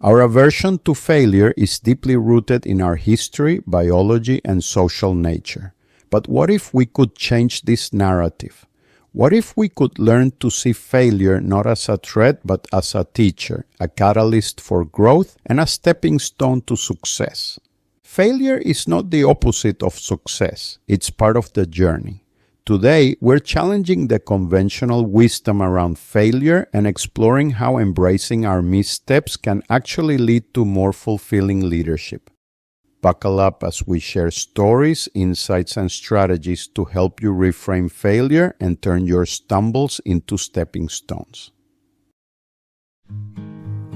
Our aversion to failure is deeply rooted in our history, biology, and social nature. But what if we could change this narrative? What if we could learn to see failure not as a threat but as a teacher, a catalyst for growth, and a stepping stone to success? Failure is not the opposite of success, it's part of the journey. Today, we're challenging the conventional wisdom around failure and exploring how embracing our missteps can actually lead to more fulfilling leadership. Buckle up as we share stories, insights, and strategies to help you reframe failure and turn your stumbles into stepping stones.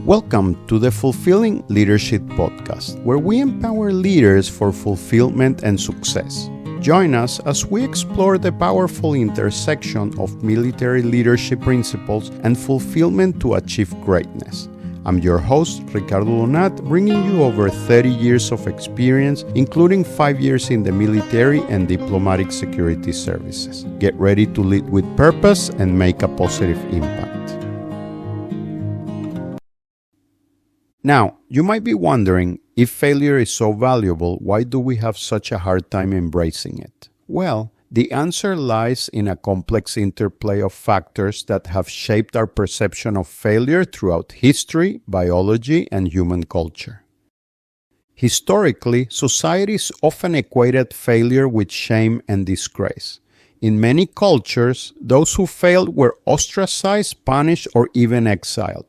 Welcome to the Fulfilling Leadership Podcast, where we empower leaders for fulfillment and success. Join us as we explore the powerful intersection of military leadership principles and fulfillment to achieve greatness. I'm your host, Ricardo Donat, bringing you over 30 years of experience, including 5 years in the military and diplomatic security services. Get ready to lead with purpose and make a positive impact. Now, you might be wondering, if failure is so valuable, why do we have such a hard time embracing it? Well, the answer lies in a complex interplay of factors that have shaped our perception of failure throughout history, biology, and human culture. Historically, societies often equated failure with shame and disgrace. In many cultures, those who failed were ostracized, punished, or even exiled.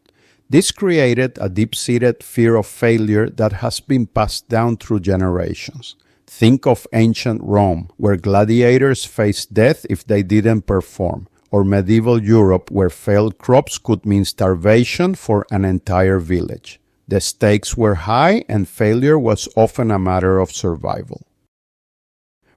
This created a deep-seated fear of failure that has been passed down through generations. Think of ancient Rome, where gladiators faced death if they didn't perform, or medieval Europe, where failed crops could mean starvation for an entire village. The stakes were high, and failure was often a matter of survival.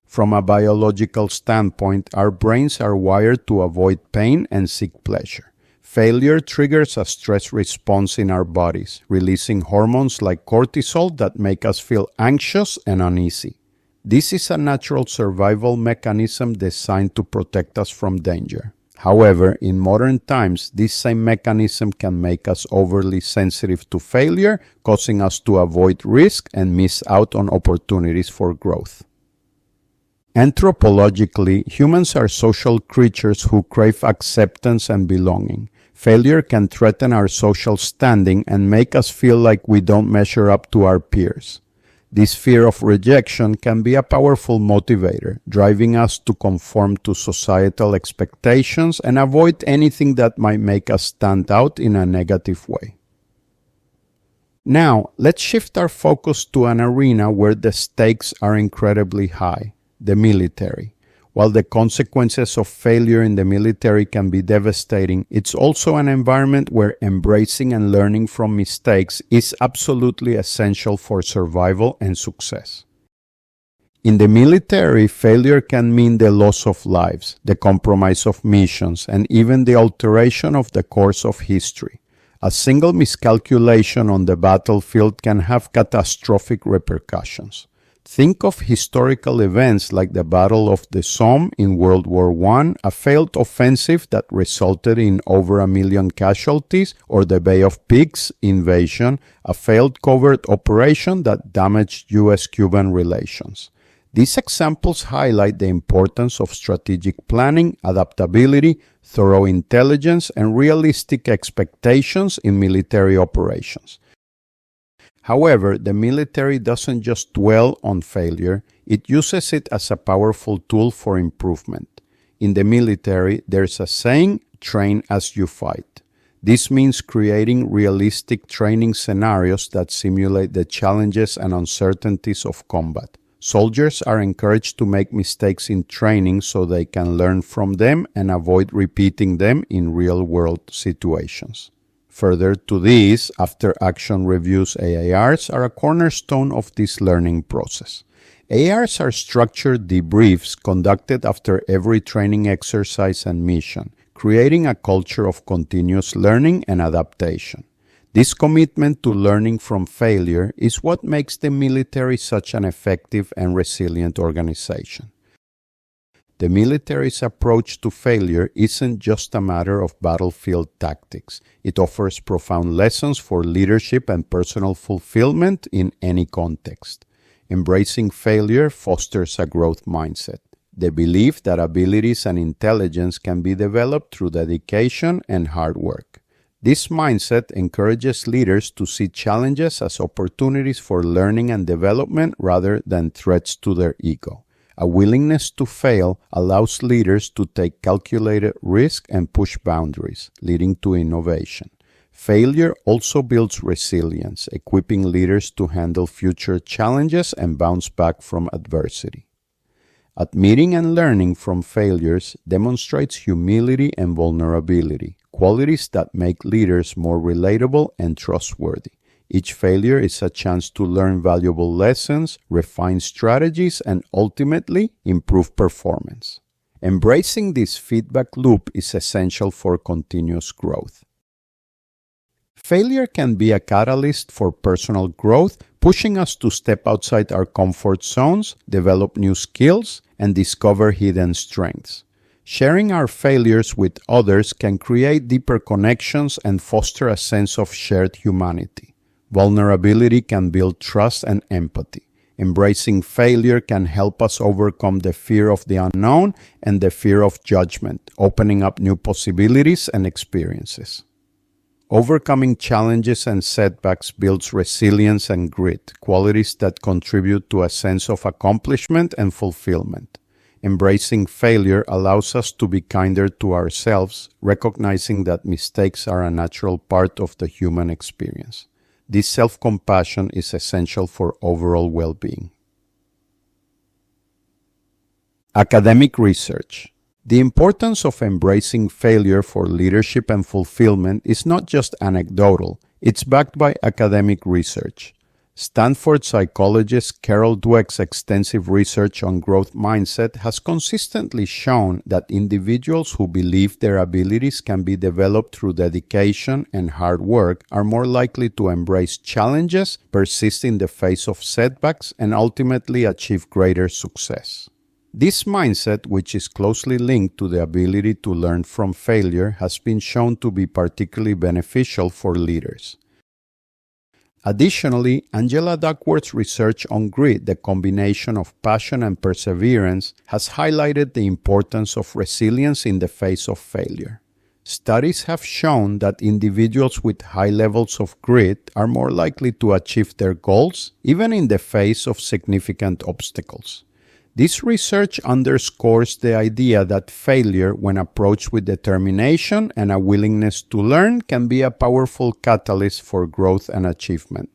From a biological standpoint, our brains are wired to avoid pain and seek pleasure. Failure triggers a stress response in our bodies, releasing hormones like cortisol that make us feel anxious and uneasy. This is a natural survival mechanism designed to protect us from danger. However, in modern times, this same mechanism can make us overly sensitive to failure, causing us to avoid risk and miss out on opportunities for growth. Anthropologically, humans are social creatures who crave acceptance and belonging. Failure can threaten our social standing and make us feel like we don't measure up to our peers. This fear of rejection can be a powerful motivator, driving us to conform to societal expectations and avoid anything that might make us stand out in a negative way. Now, let's shift our focus to an arena where the stakes are incredibly high, the military. While the consequences of failure in the military can be devastating, it's also an environment where embracing and learning from mistakes is absolutely essential for survival and success. In the military, failure can mean the loss of lives, the compromise of missions, and even the alteration of the course of history. A single miscalculation on the battlefield can have catastrophic repercussions. Think of historical events like the Battle of the Somme in World War I, a failed offensive that resulted in over 1 million casualties, or the Bay of Pigs invasion, a failed covert operation that damaged U.S.-Cuban relations. These examples highlight the importance of strategic planning, adaptability, thorough intelligence, and realistic expectations in military operations. However, the military doesn't just dwell on failure, it uses it as a powerful tool for improvement. In the military, there's a saying, train as you fight. This means creating realistic training scenarios that simulate the challenges and uncertainties of combat. Soldiers are encouraged to make mistakes in training so they can learn from them and avoid repeating them in real-world situations. Further to this, after-action reviews AARs are a cornerstone of this learning process. AARs are structured debriefs conducted after every training exercise and mission, creating a culture of continuous learning and adaptation. This commitment to learning from failure is what makes the military such an effective and resilient organization. The military's approach to failure isn't just a matter of battlefield tactics. It offers profound lessons for leadership and personal fulfillment in any context. Embracing failure fosters a growth mindset, the belief that abilities and intelligence can be developed through dedication and hard work. This mindset encourages leaders to see challenges as opportunities for learning and development rather than threats to their ego. A willingness to fail allows leaders to take calculated risk and push boundaries, leading to innovation. Failure also builds resilience, equipping leaders to handle future challenges and bounce back from adversity. Admitting and learning from failures demonstrates humility and vulnerability, qualities that make leaders more relatable and trustworthy. Each failure is a chance to learn valuable lessons, refine strategies, and ultimately improve performance. Embracing this feedback loop is essential for continuous growth. Failure can be a catalyst for personal growth, pushing us to step outside our comfort zones, develop new skills, and discover hidden strengths. Sharing our failures with others can create deeper connections and foster a sense of shared humanity. Vulnerability can build trust and empathy. Embracing failure can help us overcome the fear of the unknown and the fear of judgment, opening up new possibilities and experiences. Overcoming challenges and setbacks builds resilience and grit, qualities that contribute to a sense of accomplishment and fulfillment. Embracing failure allows us to be kinder to ourselves, recognizing that mistakes are a natural part of the human experience. This self-compassion is essential for overall well-being. Academic research. The importance of embracing failure for leadership and fulfillment is not just anecdotal, it's backed by academic research. Stanford psychologist Carol Dweck's extensive research on growth mindset has consistently shown that individuals who believe their abilities can be developed through dedication and hard work are more likely to embrace challenges, persist in the face of setbacks, and ultimately achieve greater success. This mindset, which is closely linked to the ability to learn from failure, has been shown to be particularly beneficial for leaders. Additionally, Angela Duckworth's research on grit, the combination of passion and perseverance, has highlighted the importance of resilience in the face of failure. Studies have shown that individuals with high levels of grit are more likely to achieve their goals, even in the face of significant obstacles. This research underscores the idea that failure, when approached with determination and a willingness to learn, can be a powerful catalyst for growth and achievement.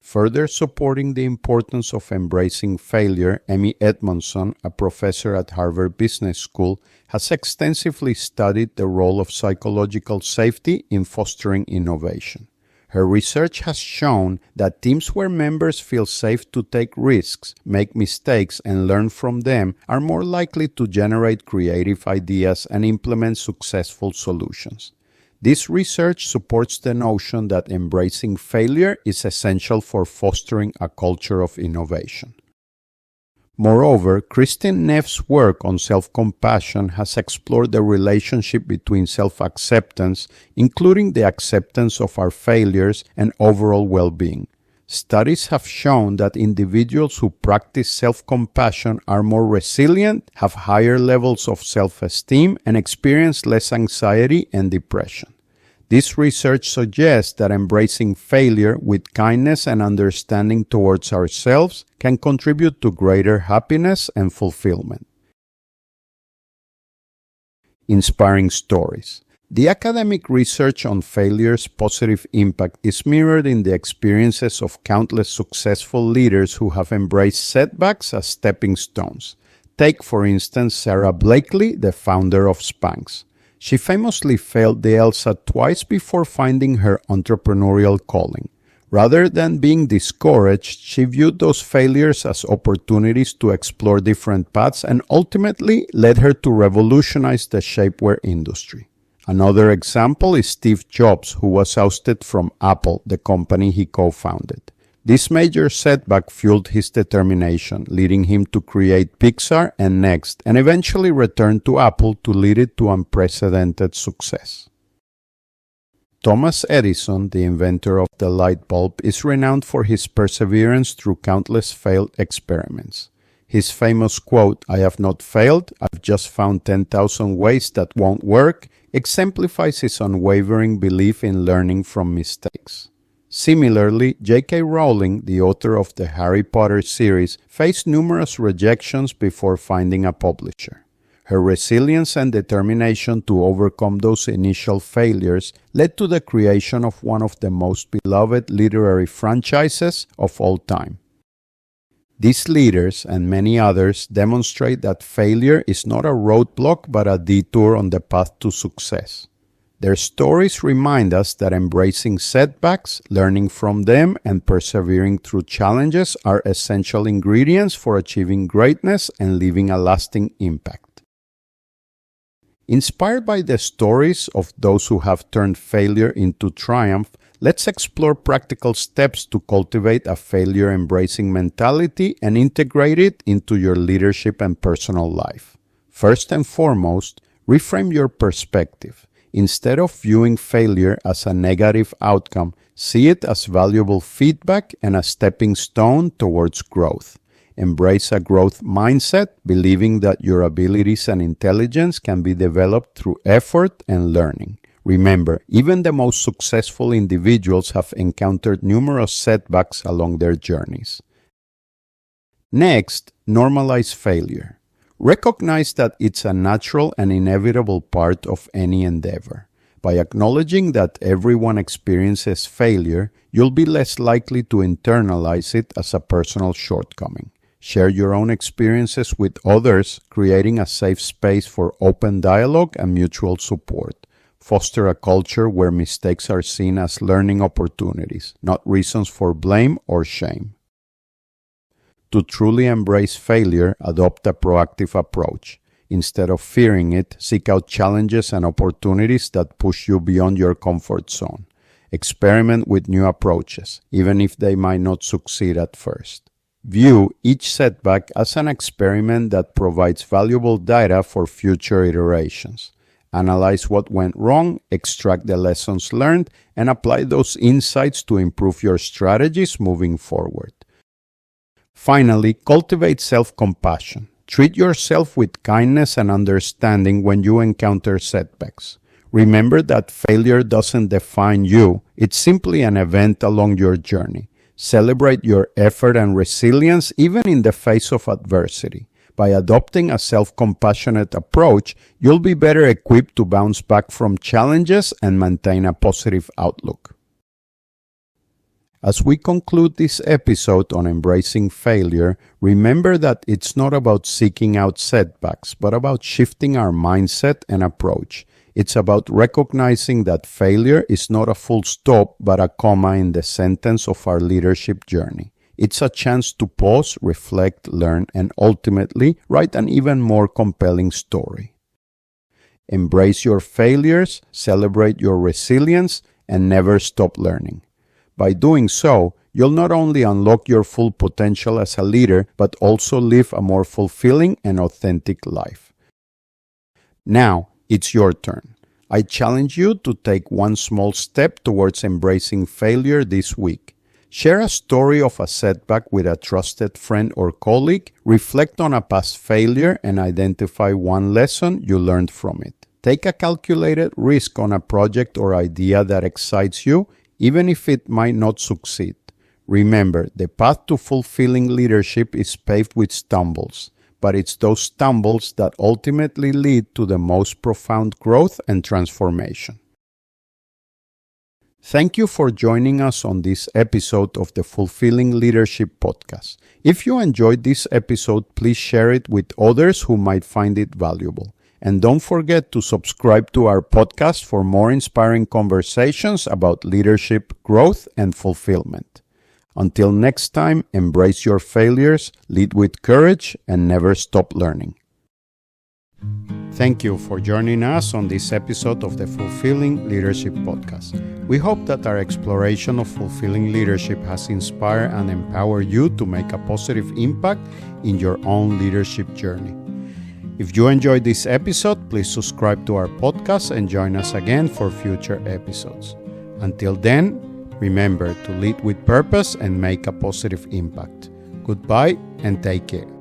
Further supporting the importance of embracing failure, Amy Edmondson, a professor at Harvard Business School, has extensively studied the role of psychological safety in fostering innovation. Her research has shown that teams where members feel safe to take risks, make mistakes, and learn from them are more likely to generate creative ideas and implement successful solutions. This research supports the notion that embracing failure is essential for fostering a culture of innovation. Moreover, Kristin Neff's work on self-compassion has explored the relationship between self-acceptance, including the acceptance of our failures, and overall well-being. Studies have shown that individuals who practice self-compassion are more resilient, have higher levels of self-esteem, and experience less anxiety and depression. This research suggests that embracing failure with kindness and understanding towards ourselves can contribute to greater happiness and fulfillment. Inspiring stories. The academic research on failure's positive impact is mirrored in the experiences of countless successful leaders who have embraced setbacks as stepping stones. Take, for instance, Sarah Blakely, the founder of Spanx. She famously failed the LSAT twice before finding her entrepreneurial calling. Rather than being discouraged, she viewed those failures as opportunities to explore different paths and ultimately led her to revolutionize the shapewear industry. Another example is Steve Jobs, who was ousted from Apple, the company he co-founded. This major setback fueled his determination, leading him to create Pixar and Next, and eventually return to Apple to lead it to unprecedented success. Thomas Edison, the inventor of the light bulb, is renowned for his perseverance through countless failed experiments. His famous quote, "I have not failed, I've just found 10,000 ways that won't work," exemplifies his unwavering belief in learning from mistakes. Similarly, J.K. Rowling, the author of the Harry Potter series, faced numerous rejections before finding a publisher. Her resilience and determination to overcome those initial failures led to the creation of one of the most beloved literary franchises of all time. These leaders and many others demonstrate that failure is not a roadblock but a detour on the path to success. Their stories remind us that embracing setbacks, learning from them, and persevering through challenges are essential ingredients for achieving greatness and leaving a lasting impact. Inspired by the stories of those who have turned failure into triumph, let's explore practical steps to cultivate a failure-embracing mentality and integrate it into your leadership and personal life. First and foremost, reframe your perspective. Instead of viewing failure as a negative outcome, see it as valuable feedback and a stepping stone towards growth. Embrace a growth mindset, believing that your abilities and intelligence can be developed through effort and learning. Remember, even the most successful individuals have encountered numerous setbacks along their journeys. Next, normalize failure. Recognize that it's a natural and inevitable part of any endeavor. By acknowledging that everyone experiences failure, you'll be less likely to internalize it as a personal shortcoming. Share your own experiences with others, creating a safe space for open dialogue and mutual support. Foster a culture where mistakes are seen as learning opportunities, not reasons for blame or shame. To truly embrace failure, adopt a proactive approach. Instead of fearing it, seek out challenges and opportunities that push you beyond your comfort zone. Experiment with new approaches, even if they might not succeed at first. View each setback as an experiment that provides valuable data for future iterations. Analyze what went wrong, extract the lessons learned, and apply those insights to improve your strategies moving forward. Finally, cultivate self-compassion. Treat yourself with kindness and understanding when you encounter setbacks. Remember that failure doesn't define you, it's simply an event along your journey. Celebrate your effort and resilience even in the face of adversity. By adopting a self-compassionate approach, you'll be better equipped to bounce back from challenges and maintain a positive outlook. As we conclude this episode on embracing failure, remember that it's not about seeking out setbacks, but about shifting our mindset and approach. It's about recognizing that failure is not a full stop, but a comma in the sentence of our leadership journey. It's a chance to pause, reflect, learn, and ultimately write an even more compelling story. Embrace your failures, celebrate your resilience, and never stop learning. By doing so, you'll not only unlock your full potential as a leader, but also live a more fulfilling and authentic life. Now, it's your turn. I challenge you to take one small step towards embracing failure this week. Share a story of a setback with a trusted friend or colleague, reflect on a past failure, and identify one lesson you learned from it. Take a calculated risk on a project or idea that excites you, even if it might not succeed. Remember, the path to fulfilling leadership is paved with stumbles, but it's those stumbles that ultimately lead to the most profound growth and transformation. Thank you for joining us on this episode of the Fulfilling Leadership Podcast. If you enjoyed this episode, please share it with others who might find it valuable. And don't forget to subscribe to our podcast for more inspiring conversations about leadership, growth, and fulfillment. Until next time, embrace your failures, lead with courage, and never stop learning. Thank you for joining us on this episode of the Fulfilling Leadership Podcast. We hope that our exploration of fulfilling leadership has inspired and empowered you to make a positive impact in your own leadership journey. If you enjoyed this episode, please subscribe to our podcast and join us again for future episodes. Until then, remember to lead with purpose and make a positive impact. Goodbye and take care.